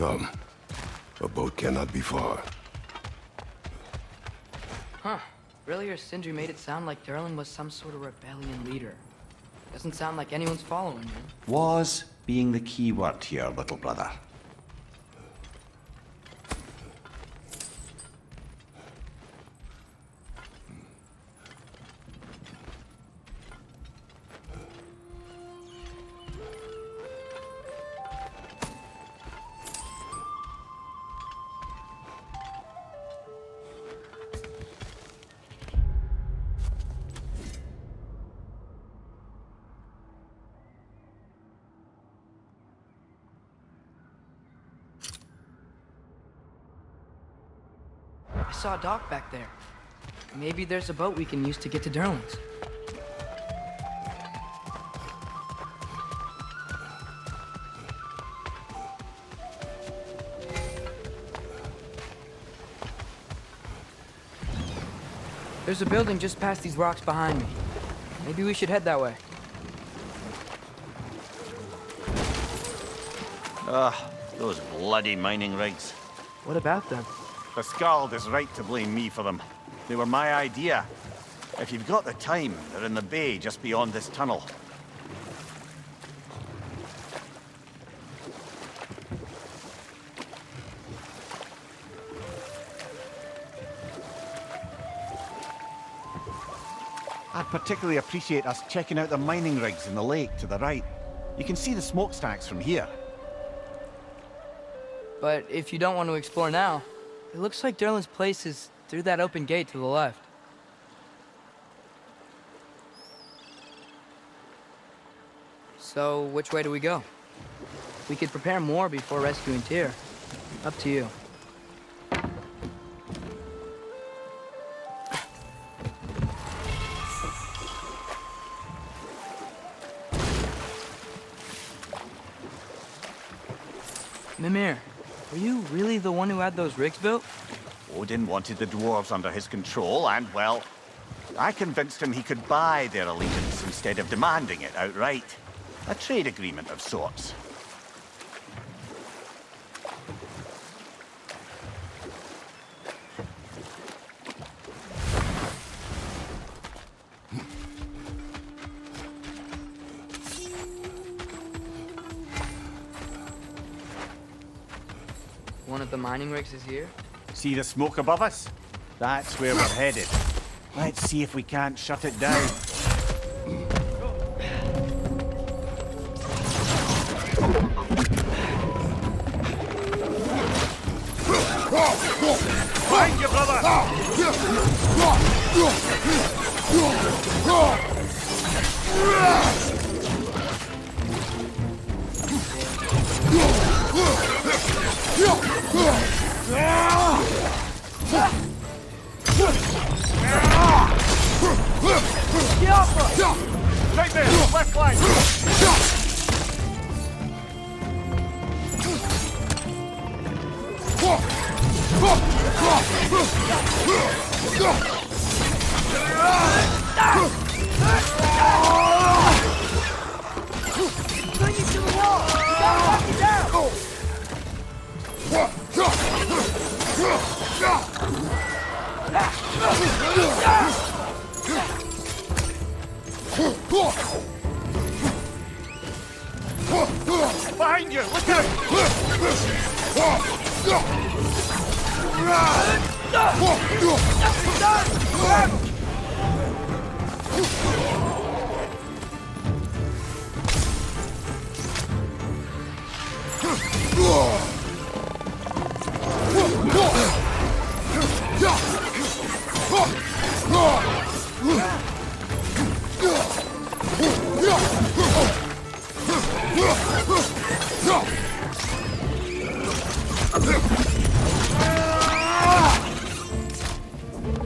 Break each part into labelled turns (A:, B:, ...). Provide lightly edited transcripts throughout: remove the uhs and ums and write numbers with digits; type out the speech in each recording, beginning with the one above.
A: Come. A boat cannot be far.
B: Huh. Earlier, Sindri made it sound like Durlin was some sort of rebellion leader. Doesn't sound like anyone's following him.
C: Was being the key word here, little brother.
B: I saw a dock back there. Maybe there's a boat we can use to get to Durlin's. There's a building just past these rocks behind me. Maybe we should head that way.
D: Those bloody mining rigs.
B: What about them?
D: The Skald is right to blame me for them. They were my idea. If you've got the time, they're in the bay just beyond this tunnel. I'd particularly appreciate us checking out the mining rigs in the lake to the right. You can see the smokestacks from here.
B: But if you don't want to explore now, it looks like Durlin's place is through that open gate to the left. So, which way do we go? We could prepare more before rescuing Tyr. Up to you. Mimir, were you really the one who had those rigs built?
D: Odin wanted the dwarves under his control, and, well, I convinced him he could buy their allegiance instead of demanding it outright. A trade agreement of sorts.
B: One of the mining rigs is here?
D: See the smoke above us? That's where we're headed. Let's see if we can't shut it down. Find you, brother! Right there, left flank!
B: Bring you to the wall! You gotta knock it down!
D: Behind you! Look out!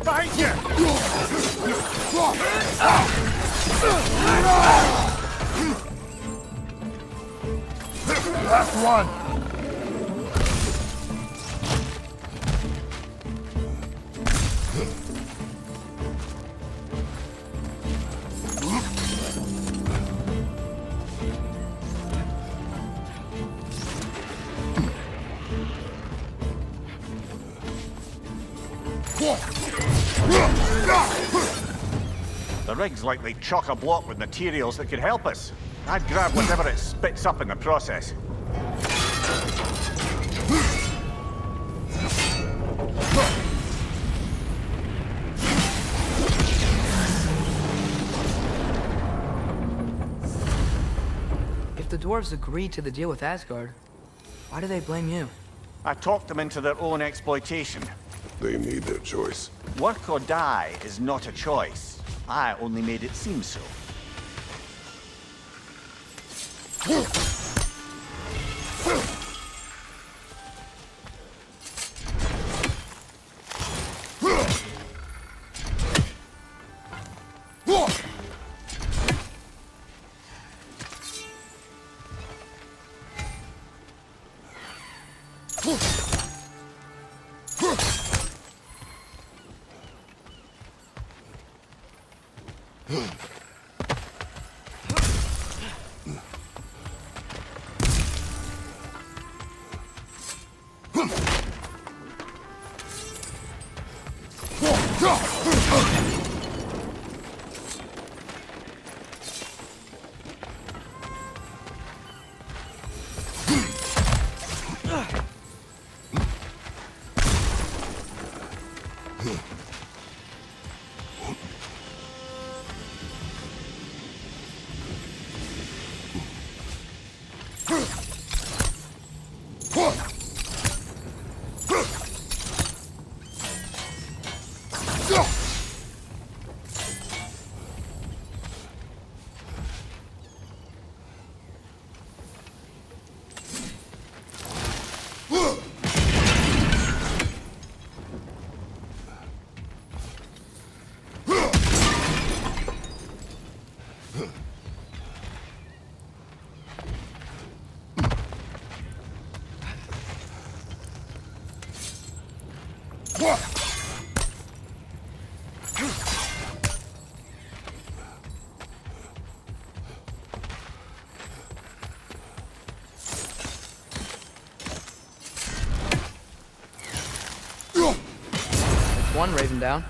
D: Behind you!
A: Last one!
D: The rig's likely chock-a-block with materials that could help us. I'd grab whatever it spits up in the process.
B: If the dwarves agreed to the deal with Asgard, why do they blame you?
D: I talked them into their own exploitation.
A: They made their choice.
D: Work or die is not a choice. I only made it seem so.
B: One raven down.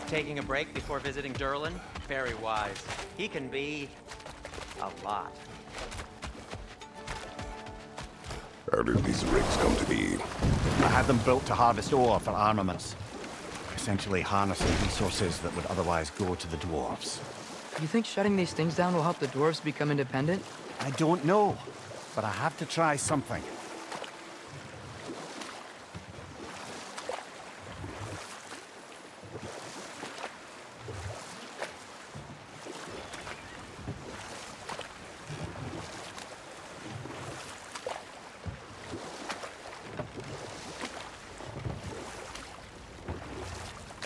E: Taking a break before visiting Durlin? Very wise. He can be... a lot.
A: How did these rigs come to be?
D: I had them built to harvest ore for armaments. Essentially harnessing resources that would otherwise go to the dwarves.
B: You think shutting these things down will help the dwarves become independent?
D: I don't know, but I have to try something.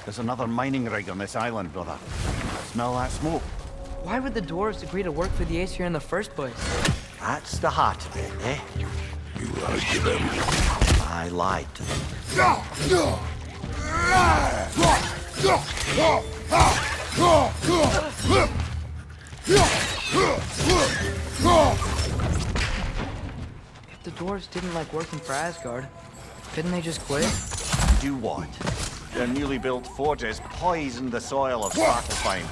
D: There's another mining rig on this island, brother. Smell that smoke?
B: Why would the dwarves agree to work for the Ace here in the first place?
D: That's the heart of it, eh?
A: You lied to them.
D: I lied to them.
B: If the dwarves didn't like working for Asgard, couldn't they just quit?
D: Do what? Their newly built forges poisoned the soil of Svartalfheim.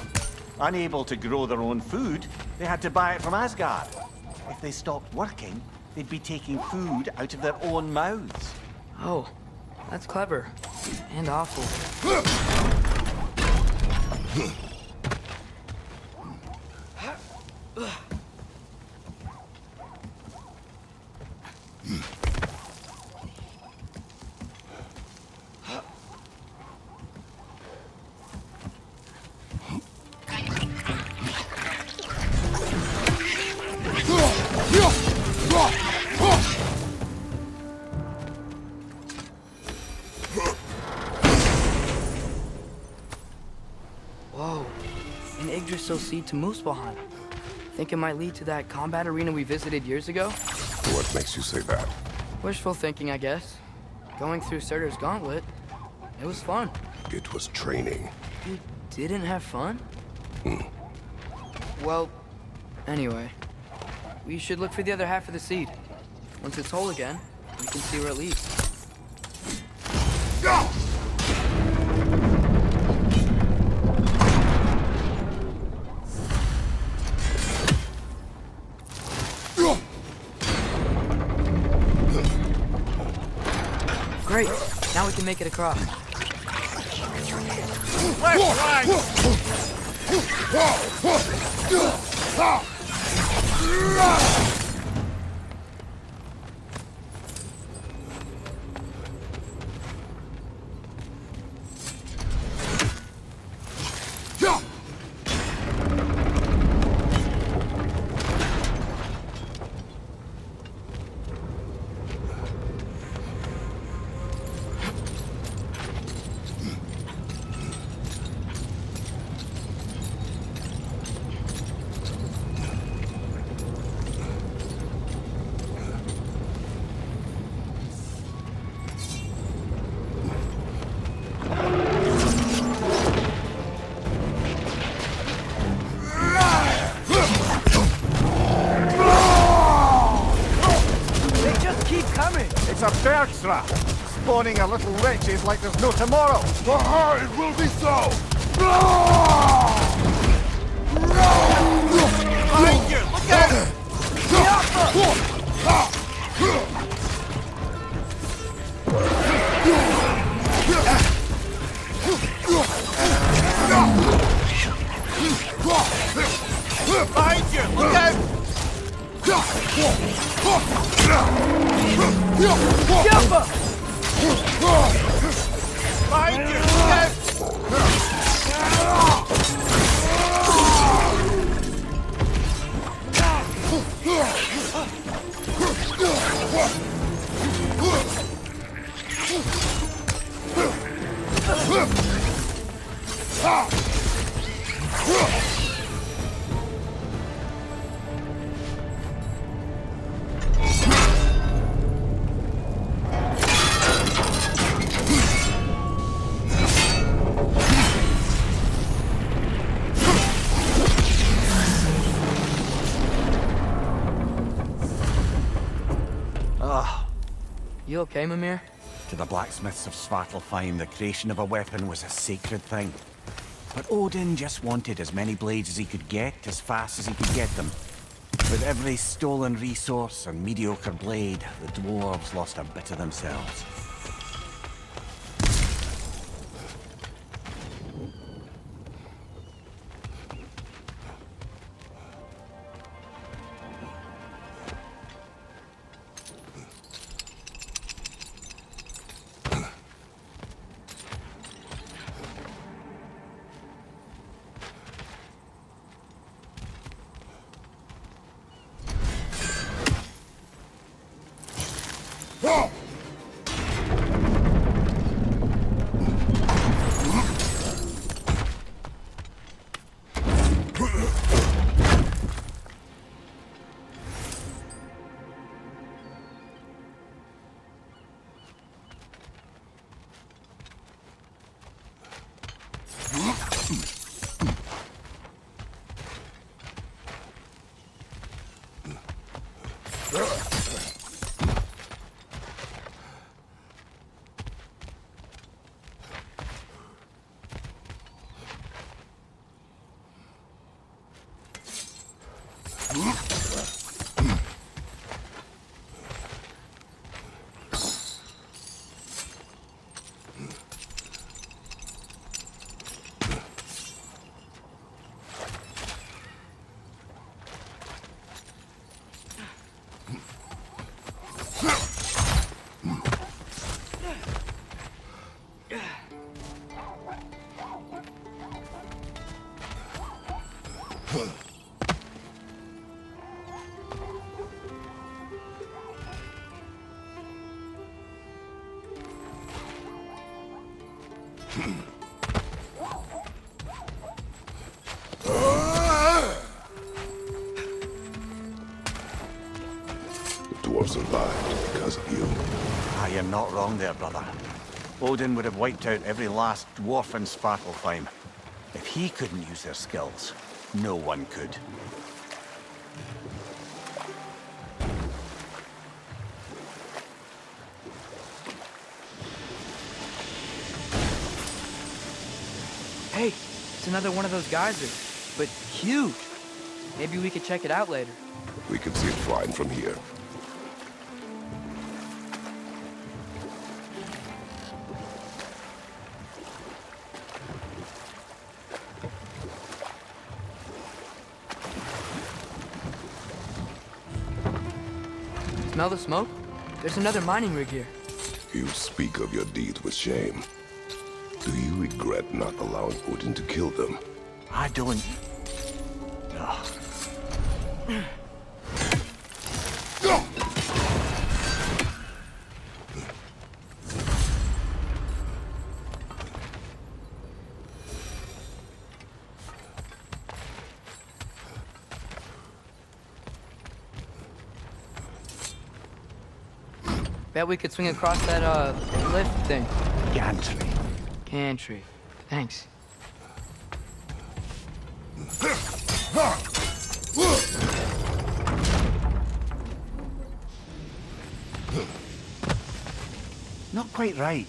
D: Unable to grow their own food, they had to buy it from Asgard. If they stopped working, they'd be taking food out of their own mouths.
B: Oh, that's clever. And awful. Whoa, an Yggdrasil seed to Muspelheim. Think it might lead to that combat arena we visited years ago?
A: What makes you say that?
B: Wishful thinking, I guess. Going through Surtur's gauntlet, it was fun.
A: It was training.
B: You didn't have fun? Well, anyway, we should look for the other half of the seed. Once it's whole again, we can see where it leads. Great, now we can make it across.
D: It's a bird trap, spawning a little witches like there's no tomorrow.
A: For her, it will be so!
D: Behind you! Look out! Behind you! Look out! Behind you! Look out!
B: You okay, Mimir?
D: To the blacksmiths of Svartalfheim, the creation of a weapon was a sacred thing. But Odin just wanted as many blades as he could get, as fast as he could get them. With every stolen resource and mediocre blade, the dwarves lost a bit of themselves.
A: The dwarves survived because of you.
D: Ah, you're not wrong there, brother. Odin would have wiped out every last dwarf in Svartalfheim. If he couldn't use their skills, no one could.
B: Hey, it's another one of those geysers, but huge. Maybe we could check it out later.
A: We can see it flying from here.
B: Smell the smoke? There's another mining rig here.
A: You speak of your deeds with shame. Do you regret not allowing Odin to kill them?
D: I don't... Ugh.
B: Bet we could swing across that, lift thing.
D: Gantry.
B: Gantry. Thanks.
D: Not quite right.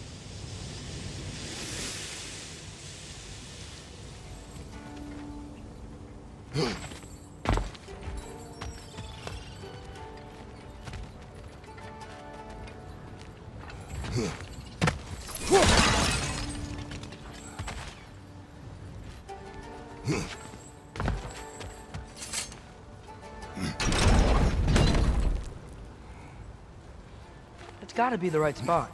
B: It's gotta be the right spot.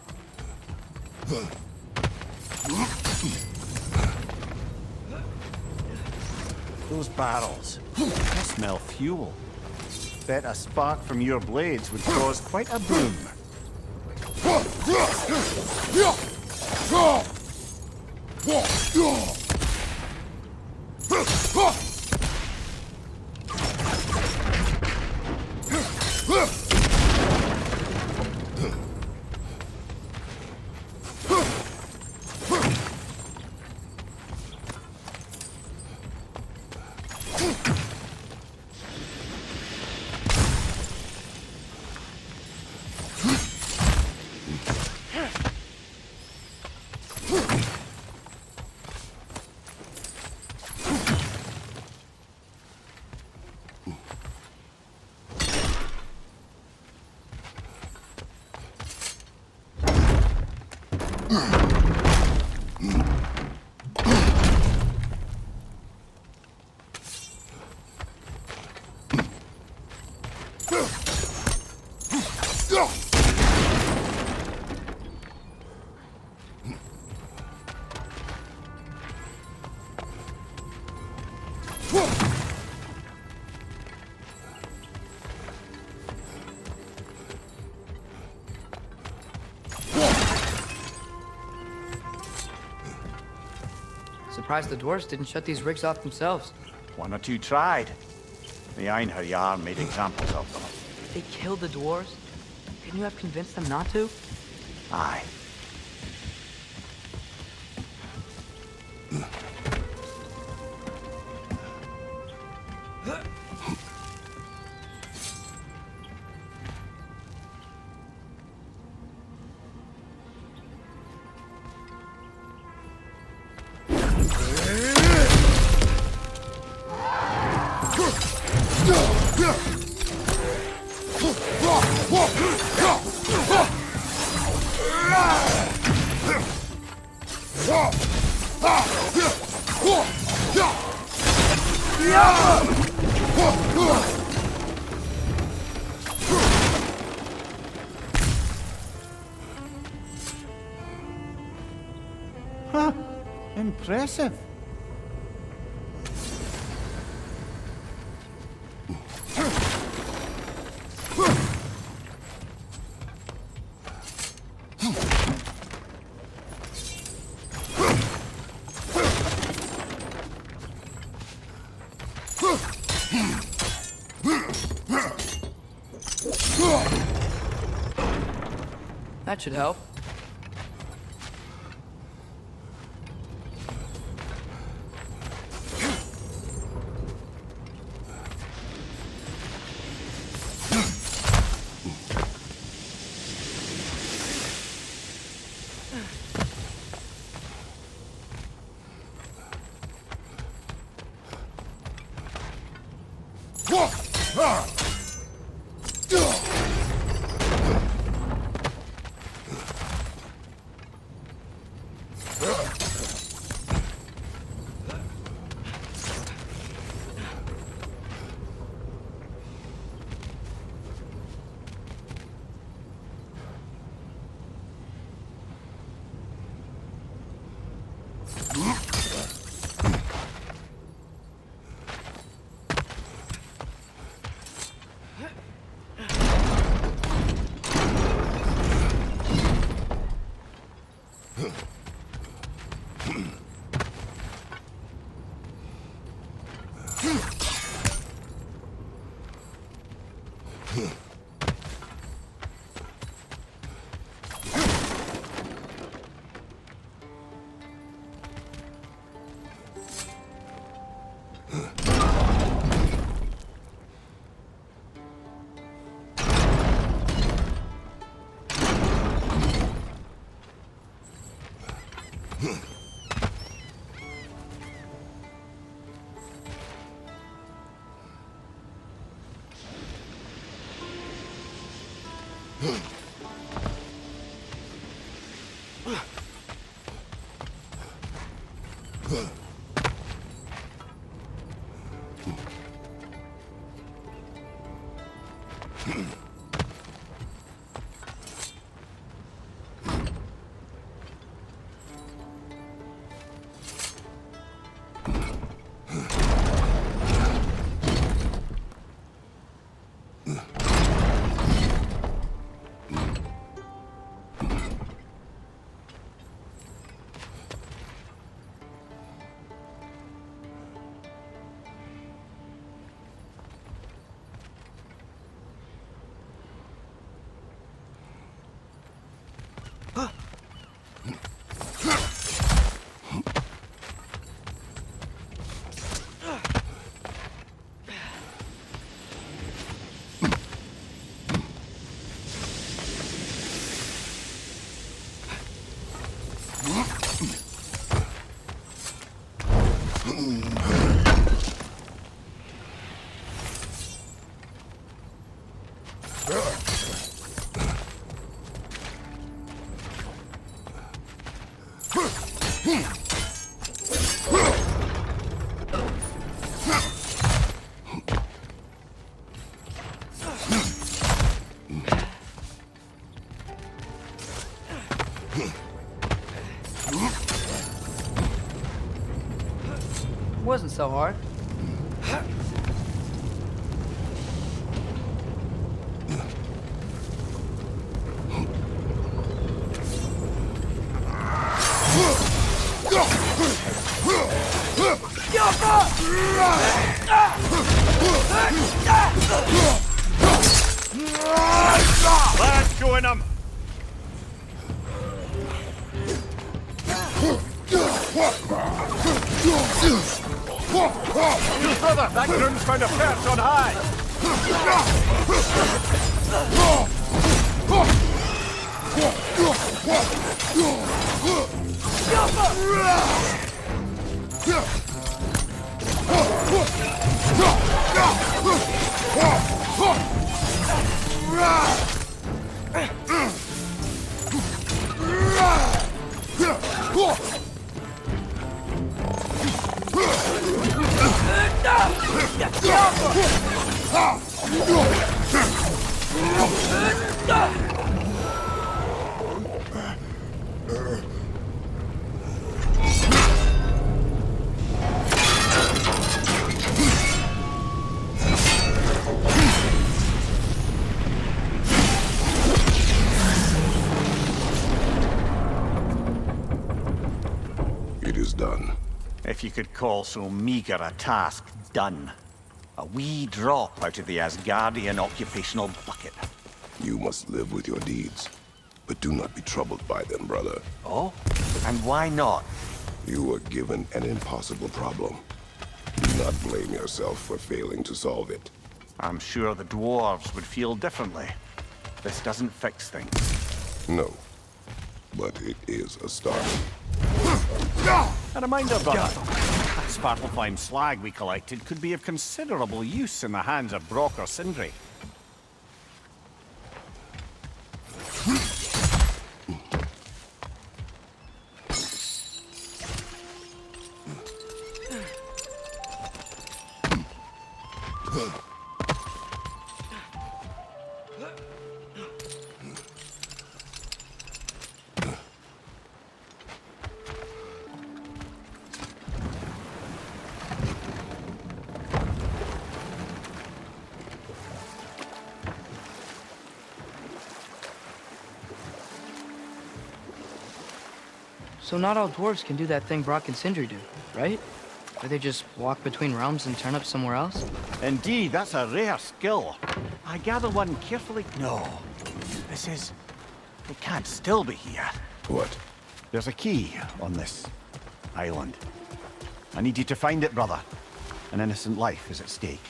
D: Those barrels. They smell fuel. Bet a spark from your blades would cause quite a boom.
B: Surprised the dwarves didn't shut these rigs off themselves.
D: One or two tried. The Einherjar made examples of them.
B: They killed the dwarves? Couldn't you have convinced them not to?
D: Aye. Huh. Impressive.
B: That should help. Wasn't so hard.
D: Let's go in them! Brother, that groom's found a perch on high!
A: It is done.
D: If you could call so meager a task done. A wee drop out of the Asgardian occupational bucket.
A: You must live with your deeds, but do not be troubled by them, brother.
D: Oh? And why not?
A: You were given an impossible problem. Do not blame yourself for failing to solve it.
D: I'm sure the dwarves would feel differently. This doesn't fix things.
A: No, but it is a start.
D: A reminder, brother. That Svartalfheim slag we collected could be of considerable use in the hands of Brock or Sindri.
B: So not all dwarves can do that thing Brock and Sindri do, right? Where they just walk between realms and turn up somewhere else?
D: Indeed, that's a rare skill. I gather one carefully... No. This is... It can't still be here.
A: What?
D: There's a key on this island. I need you to find it, brother. An innocent life is at stake.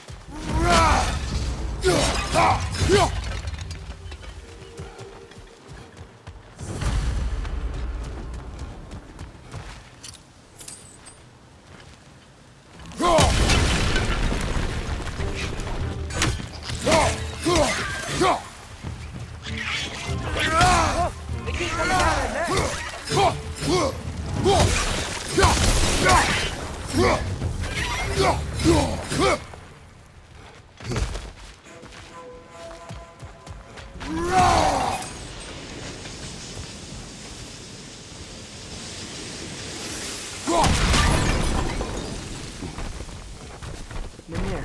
B: Mimir,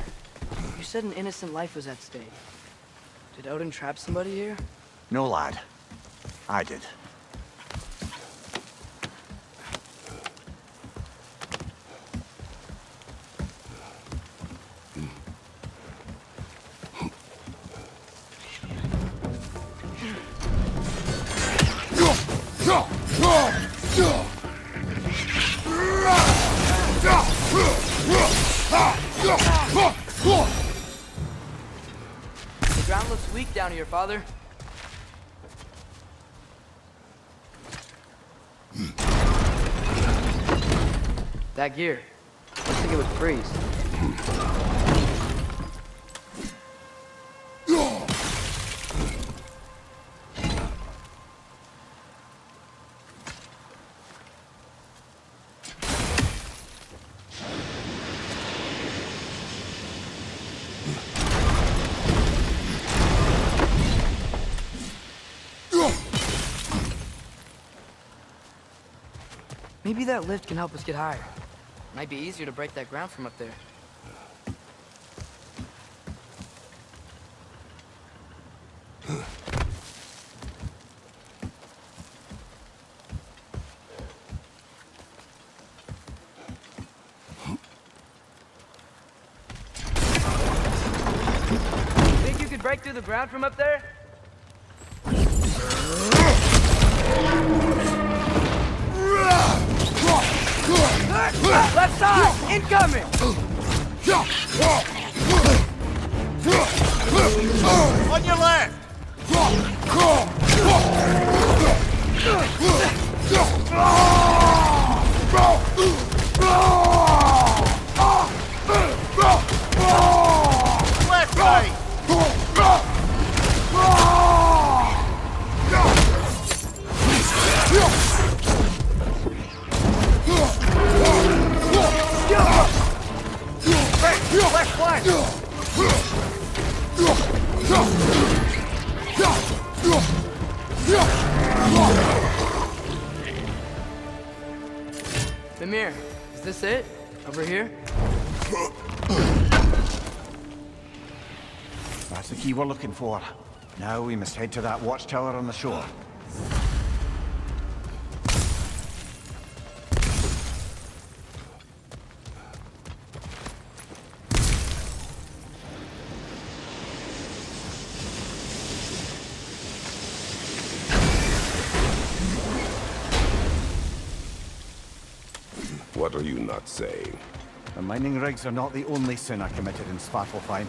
B: you said an innocent life was at stake. Did Odin trap somebody here?
D: No, lad. I did.
B: The ground looks weak down here, Father. That gear. Looks like it would freeze. Maybe that lift can help us get higher. Might be easier to break that ground from up there. Think you could break through the ground from up there? Left side! Incoming!
D: On your left! Left side! Left flank!
B: Mimir, is this it? Over here?
D: That's the key we're looking for. Now we must head to that watchtower on the shore.
A: What are you not saying?
D: The mining rigs are not the only sin I committed in Svartalfheim.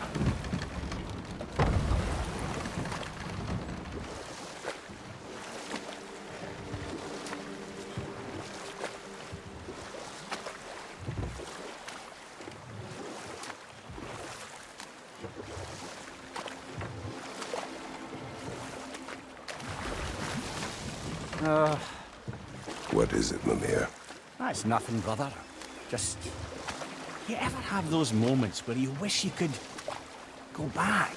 A: What is it, Mimir?
D: That's nothing, brother. Just... You ever have those moments where you wish you could... go back?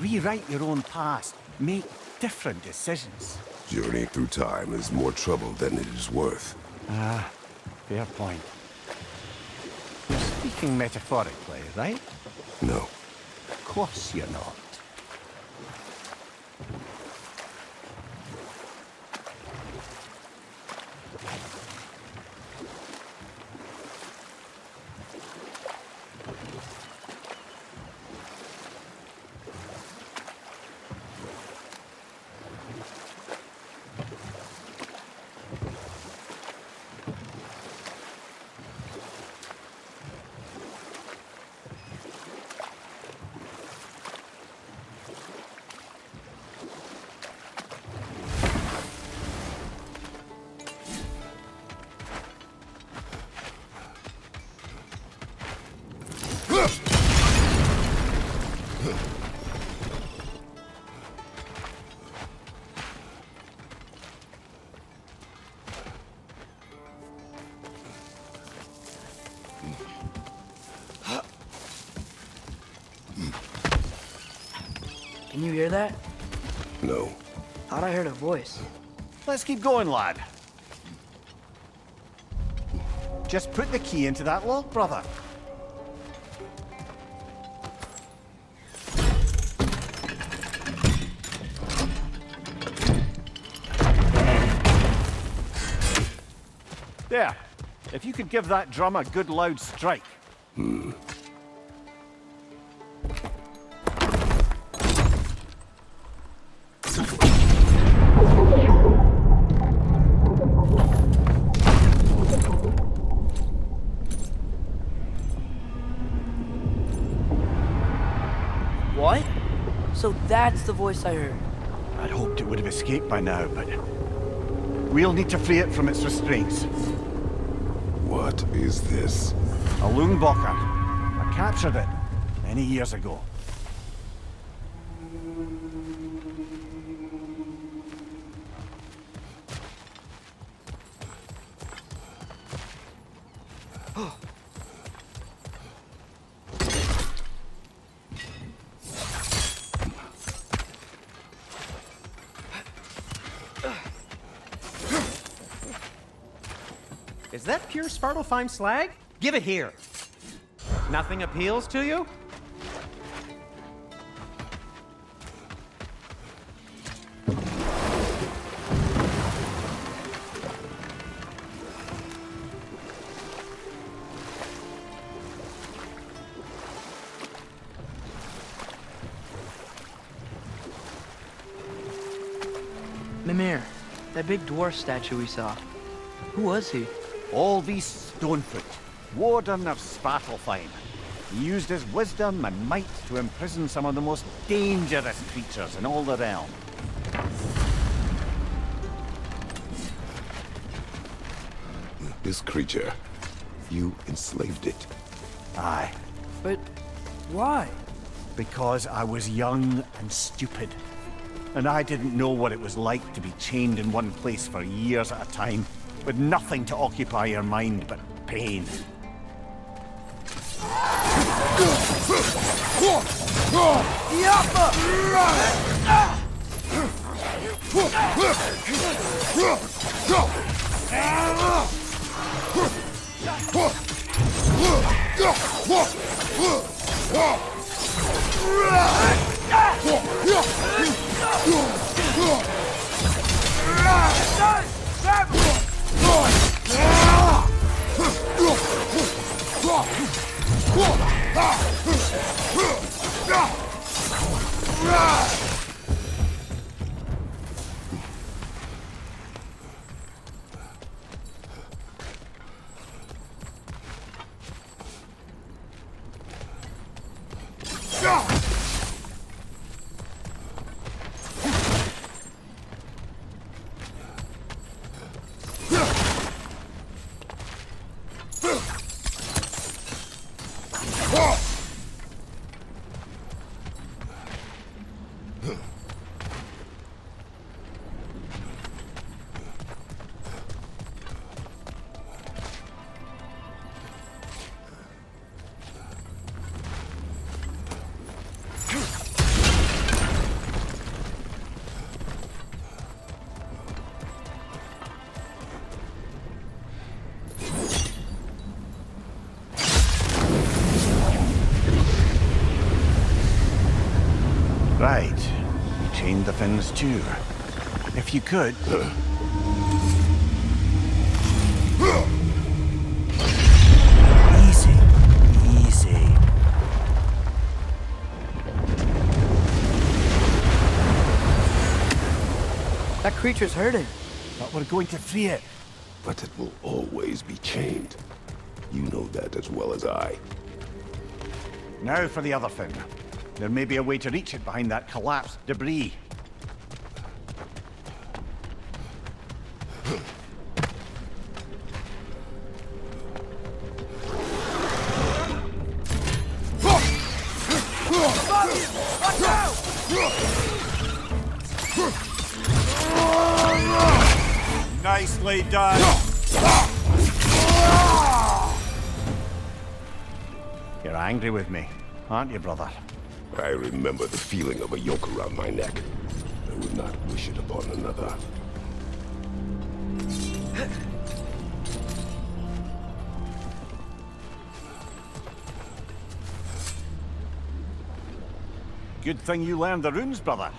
D: Rewrite your own past. Make different decisions.
A: Journeying through time is more trouble than it is worth.
D: Fair point. You're speaking metaphorically, right?
A: No.
D: Of course you're not.
B: Can you hear that?
A: No.
B: Thought I heard a voice.
D: Let's keep going, lad. Just put the key into that lock, brother. There. If you could give that drum a good loud strike.
B: What? So that's the voice I heard.
D: I'd hoped it would have escaped by now, but... we'll need to free it from its restraints.
A: What is this?
D: A Lungbocker. I captured it many years ago.
E: Is that pure Svartalfheim slag? Give it here. Nothing appeals to you?
B: Mimir, that big dwarf statue we saw. Who was he?
D: Alvis Stonefoot, warden of Svartalfheim. He used his wisdom and might to imprison some of the most dangerous creatures in all the realm.
A: This creature, you enslaved it.
D: Aye,
B: But why?
D: because I was young and stupid. And I didn't know what it was like to be chained in one place for years at a time, with nothing to occupy your mind but pain. Right. You chained the fins too. If you could... Easy. Easy.
B: That creature's hurting.
D: But we're going to free it.
A: But it will always be chained. You know that as well as I.
D: Now for the other fin. There may be a way to reach it behind that collapsed debris. Nicely done. You're angry with me, aren't you, brother?
A: I remember the feeling of a yoke around my neck. I would not wish it upon another.
D: Good thing you learned the runes, brother.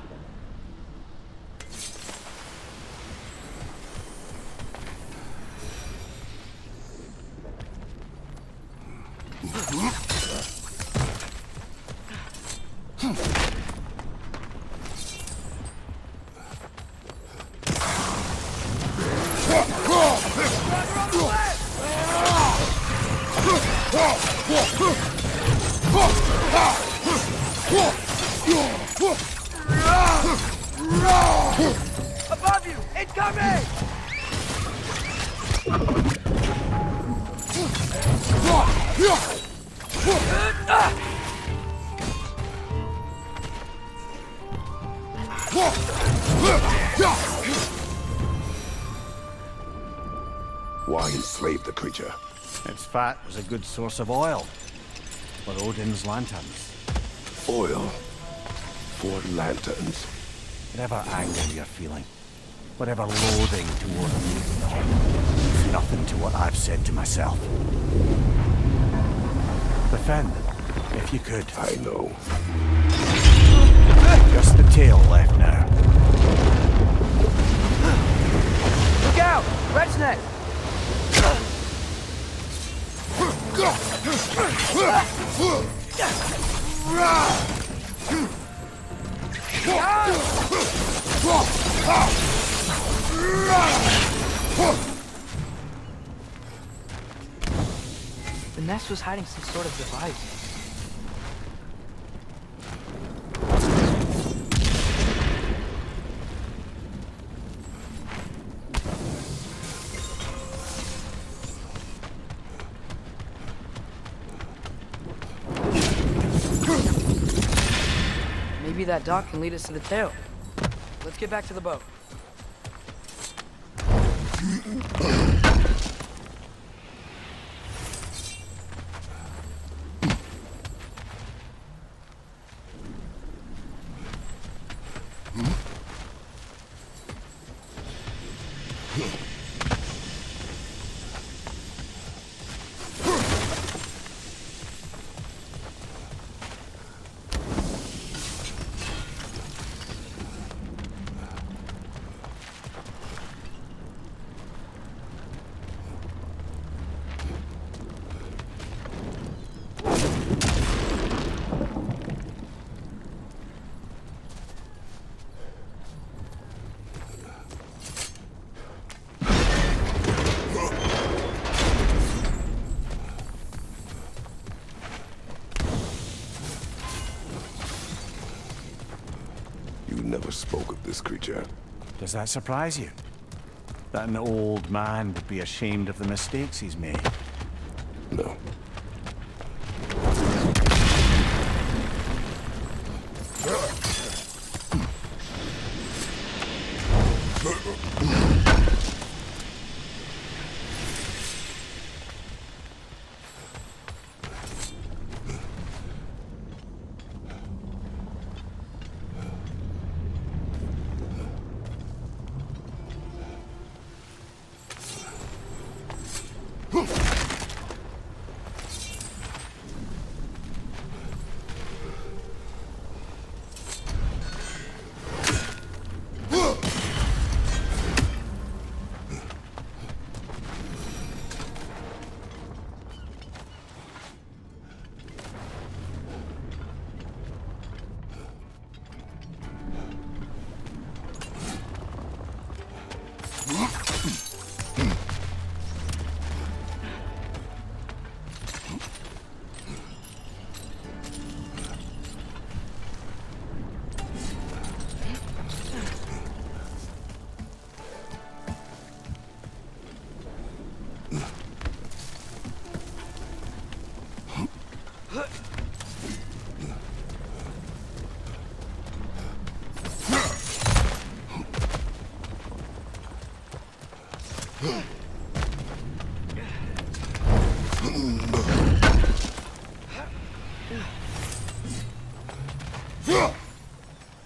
B: Above you! Incoming!
A: Why enslave the creature?
D: Its fat was a good source of oil for Odin's lanterns.
A: Oil. For lanterns.
D: Whatever anger you're feeling, whatever loathing toward me, it's nothing nothing to what I've said to myself. The fin, if you could.
A: I know.
D: Just the tail left now.
B: Look out! Red's neck! The nest was hiding some sort of device. Maybe that dock can lead us to the tail. Let's get back to the boat.
A: You never spoke of this creature.
D: Does that surprise you? That an old man would be ashamed of the mistakes he's made?
A: No.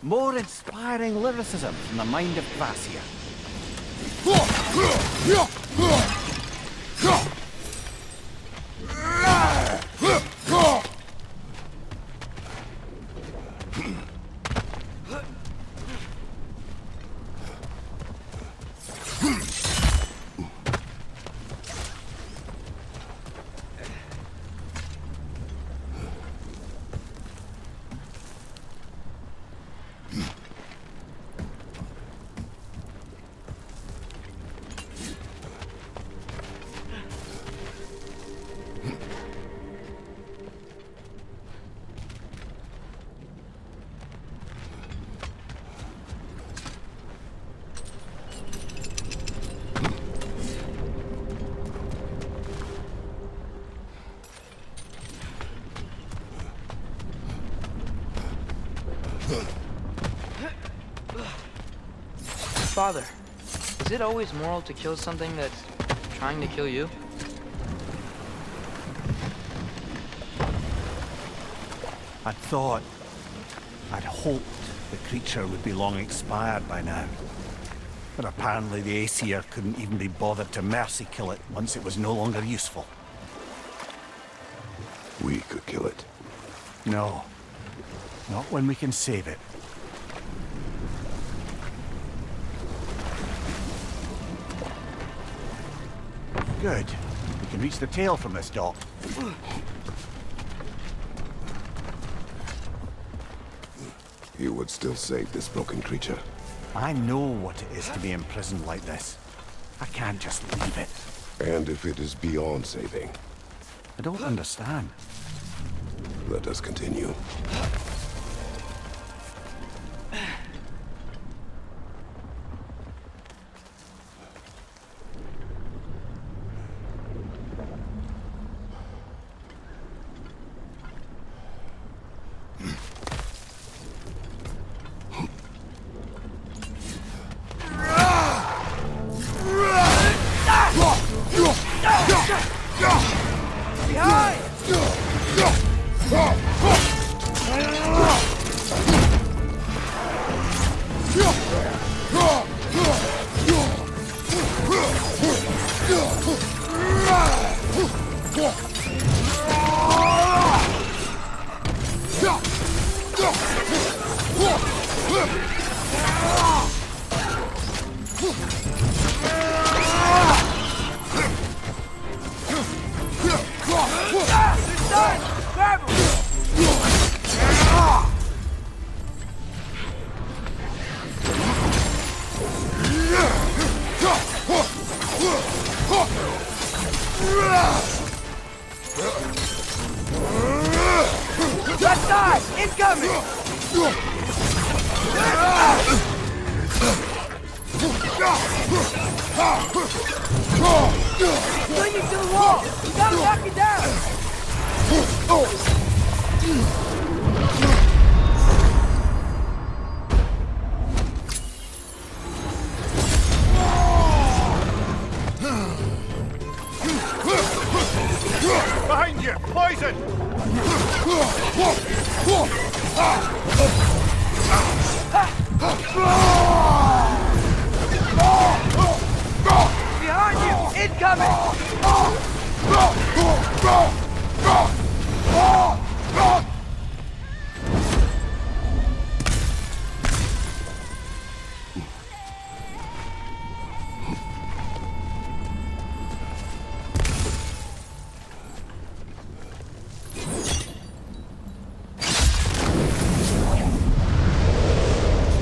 D: More inspiring lyricism from the mind of Gracia.
B: Father, is it always moral to kill something that's trying to kill you?
D: I'd thought, I'd hoped the creature would be long expired by now. But apparently the Aesir couldn't even be bothered to mercy kill it once it was no longer useful.
A: We could kill it.
D: No. Not when we can save it. Good. We can reach the tail from this dock.
A: You would still save this broken creature.
D: I know what it is to be imprisoned like this. I can't just leave it.
A: And if it is beyond saving,
D: I don't understand.
A: let us continue.
B: Left side! Incoming! Clinging to the wall! You gotta knock it down!
D: Behind you! Poison!
B: Behind you! Incoming!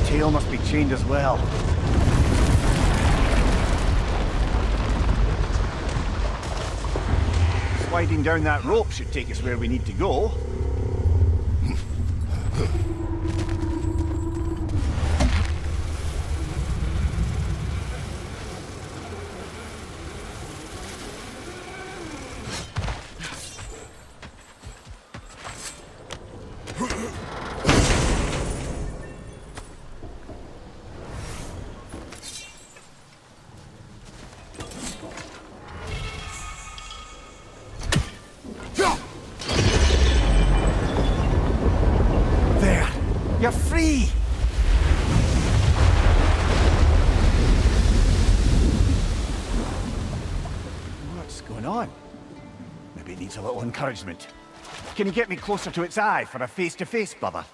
D: Tail must be chained as well. Sliding down that rope should take us where we need to go. There! You're free! What's going on? Maybe it needs a little encouragement. Can you get me closer to its eye for a face-to-face, brother?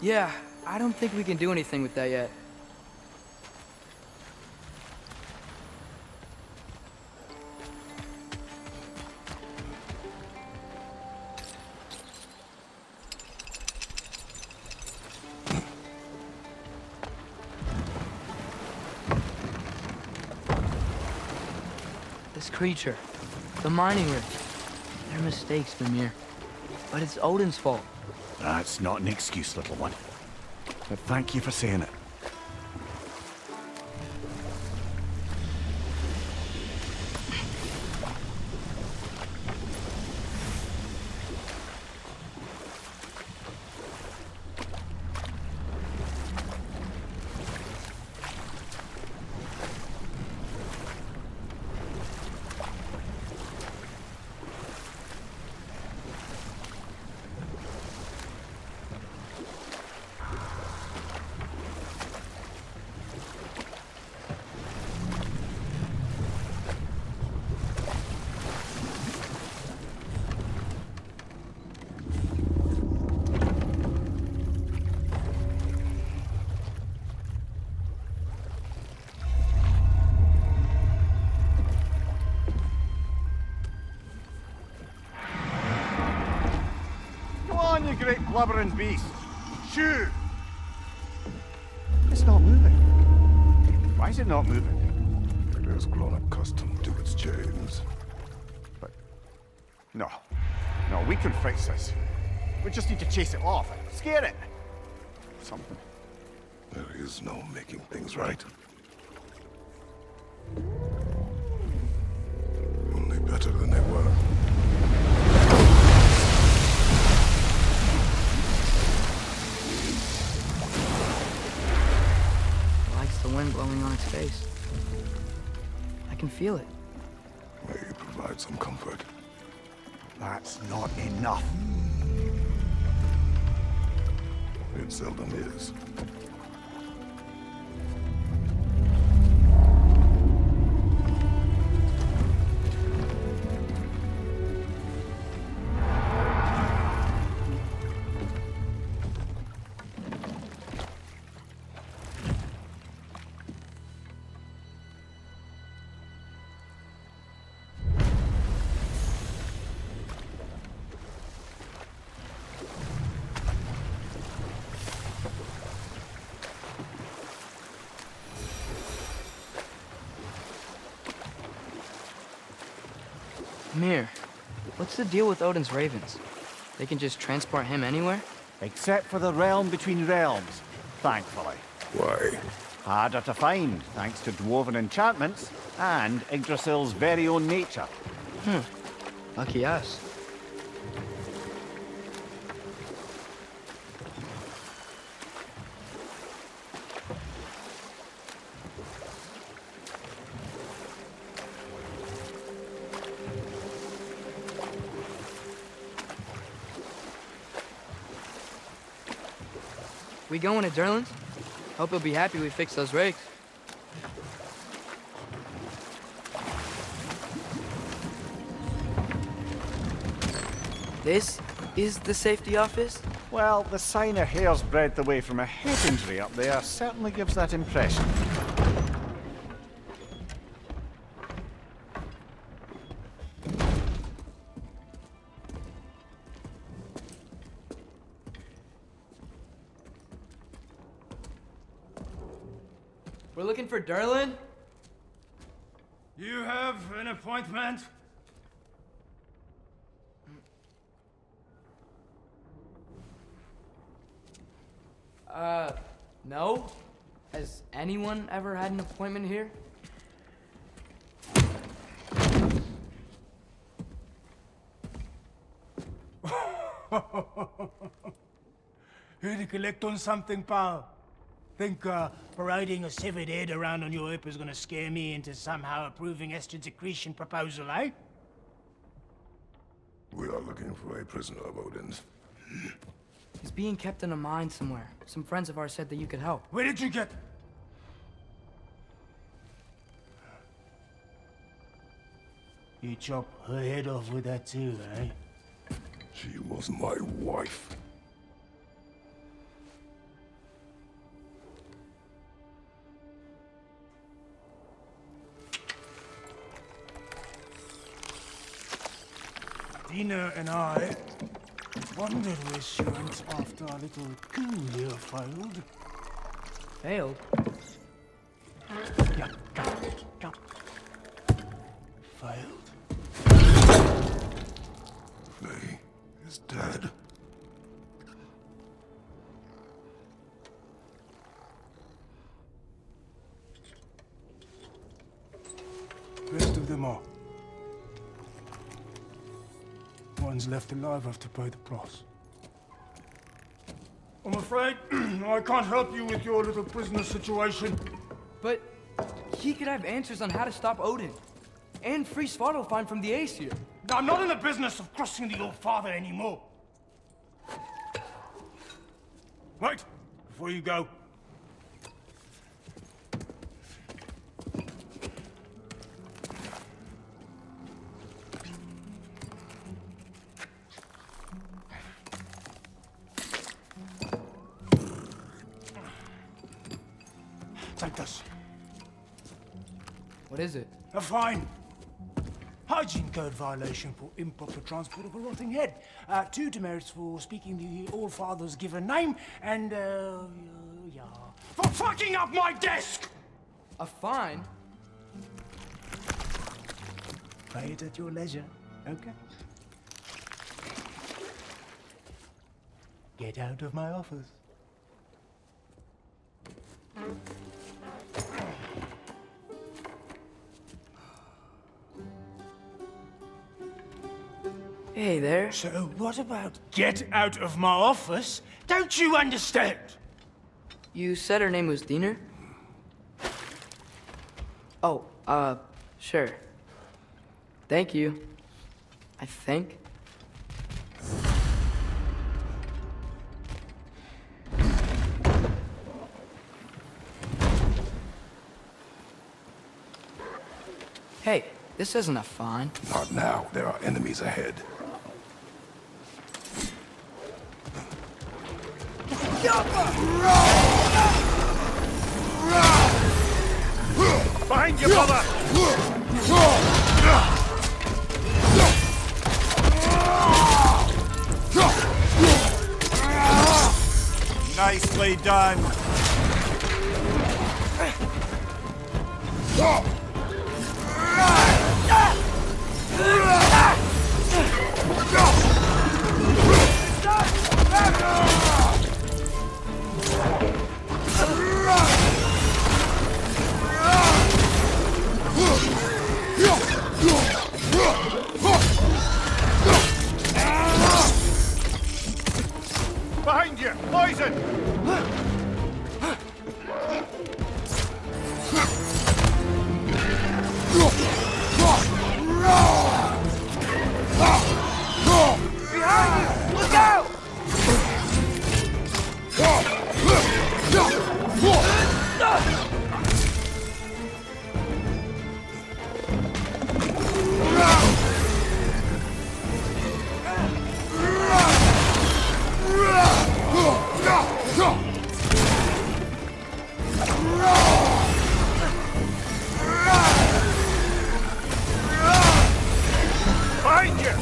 B: Yeah, I don't think we can do anything with that yet. This creature, the mining rig, they're mistakes, Mimir. But it's Odin's fault.
D: That's not an excuse, little one. But thank you for saying it. blubbering beast. Shoo! It's not moving. Why is it not moving?
A: It has grown accustomed to its chains.
D: But... No. No, we can fix this. We just need to chase it off. Scare it. Something.
A: There is no making things right. Only better than they were.
B: It likes the wind blowing on its face. I can feel it.
A: May you provide some comfort.
D: That's not enough.
A: It seldom is.
B: Mir, what's the deal with Odin's ravens? They can just transport him anywhere?
D: Except for the realm between realms, thankfully.
A: Why?
D: Harder to find, thanks to dwarven enchantments and Yggdrasil's very own nature.
B: Lucky us. We going to Durlin's? Hope he'll be happy we fixed those rigs. This is the safety office?
D: Well, the sign a hair's breadth away from a head injury up there certainly gives that impression.
B: We're looking for Durlin?
F: You have an appointment?
B: No. Has anyone ever had an appointment here?
F: Here to collect on something, pal? Think parading a severed head around on your hip is gonna scare me into somehow approving Estrid's accretion proposal, eh?
A: We are looking for a prisoner of Odin's.
B: He's being kept in a mine somewhere. Some friends of ours said that you could help.
F: Where did you get... You chop her head off with that too, eh?
A: She was my wife.
F: Dina and I wondered where she went after our little coup here failed.
B: Failed?
F: Yeah, come. Failed.
A: Faye is dead.
F: Rest of them are. Ones left alive have to pay the price. I'm afraid I can't help you with your little prisoner situation.
B: But he could have answers on how to stop Odin. And free Svartalfheim from the Aesir.
F: I'm not in the business of crossing the old father anymore. Right, before you go. Take this.
B: What is it?
F: A fine. Hygiene code violation for improper transport of a rotting head. 2 demerits for speaking the All-Father's given name, and, yeah. For fucking up my desk!
B: A fine?
F: Pay it at your leisure, okay? Get out of my office.
B: Hey there.
F: So what about get out of my office? Don't you understand?
B: You said her name was Diener? Oh, sure. Thank you. I think. Hey, this isn't a fine.
A: Not now. There are enemies ahead.
D: Behind you, brother! Nicely done. Behind you! Poison!
B: Look out!
D: Behind you!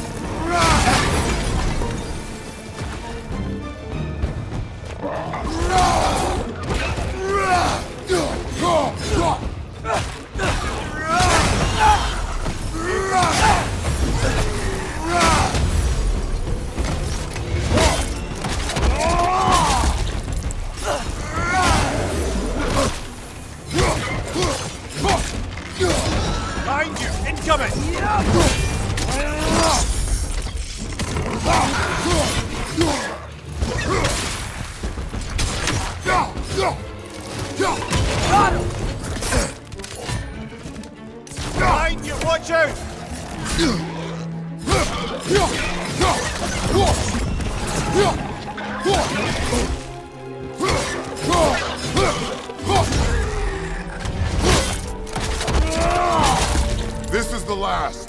D: Behind you! Incoming! Behind you! Watch out!
A: This is the last.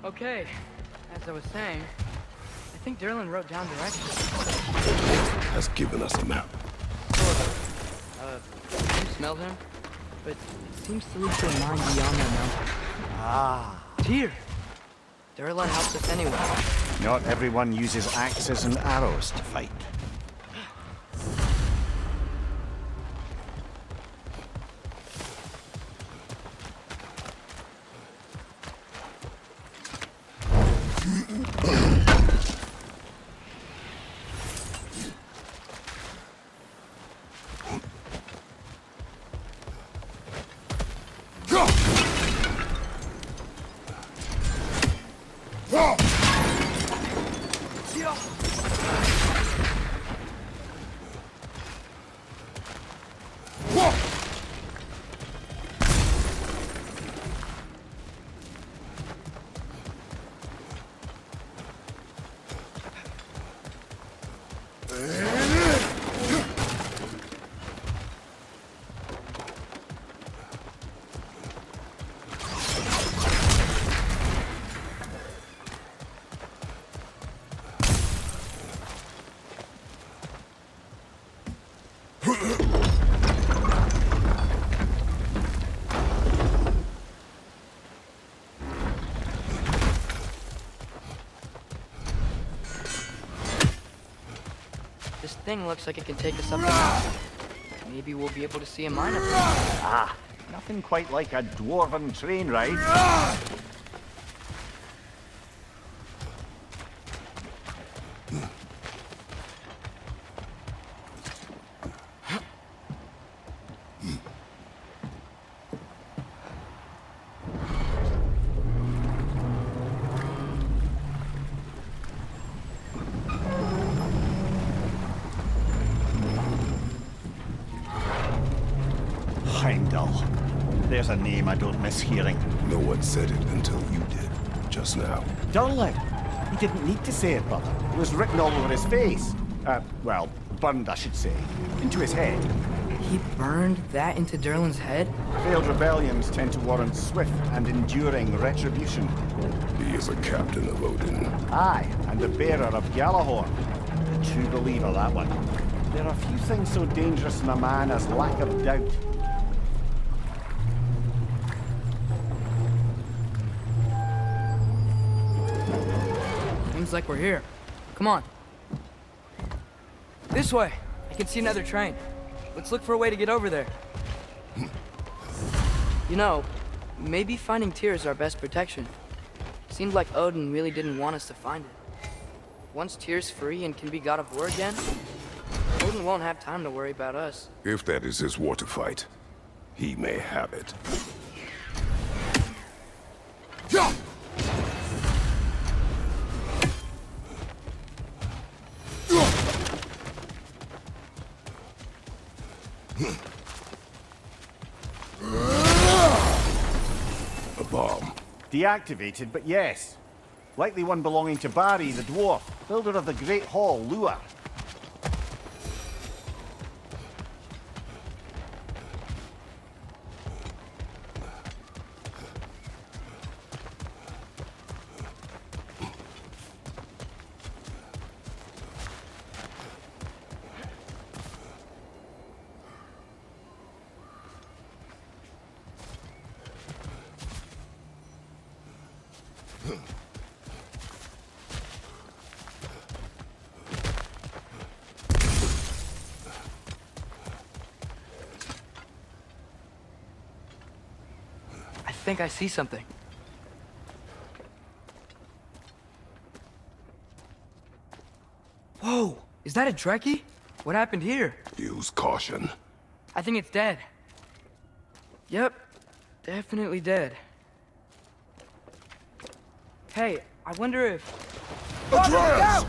B: Okay, as I was saying, I think Derlin wrote down directions.
A: Has given us a map.
B: You smelled him? But it seems to lead to a mine beyond that mountain.
D: Ah.
B: Tyr! Derlin helps us anyway.
D: Not everyone uses axes and arrows to fight.
B: This thing looks like it can take us up the mountain. Maybe we'll be able to see a mine up there.
D: Nothing quite like a dwarven train ride. Heimdall. There's a name I don't miss hearing.
A: No one said it until you did, just now.
D: Durlin. He didn't need to say it, brother. It was written all over his face. Well, burned, I should say. Into his head.
B: He burned that into Durlin's head?
D: Failed rebellions tend to warrant swift and enduring retribution.
A: He is a captain of Odin.
D: Aye, and the bearer of Galahorn. A true believer, that one. There are few things so dangerous in a man as lack of doubt.
B: Seems like we're here. Come on. This way. I can see another train. Let's look for a way to get over there. You know, maybe finding Tyr is our best protection. Seemed like Odin really didn't want us to find it. Once Tyr's free and can be God of War again, Odin won't have time to worry about us.
A: If that is his war to fight, he may have it. A bomb.
D: Deactivated, but yes. Likely one belonging to Barry, the dwarf, builder of the Great Hall, Lua.
B: I think I see something. Whoa! Is that a Trekkie? What happened here?
A: Use caution.
B: I think it's dead. Yep, definitely dead. Hey, I wonder if...
A: Atreus!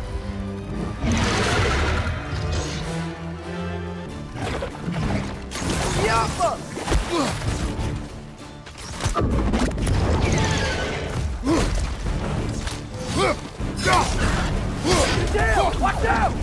B: Yeah, fuck! Damn! Watch out!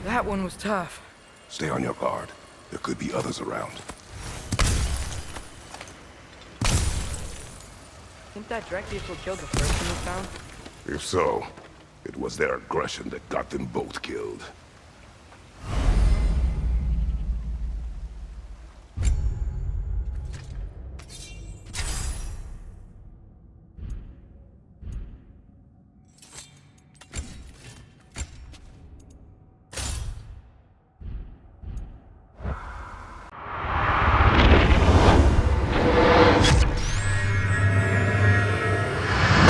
B: That one was tough.
A: Stay on your guard. There could be others around.
B: Think that direct vehicle killed the first one we found?
A: If so, it was their aggression that got them both killed.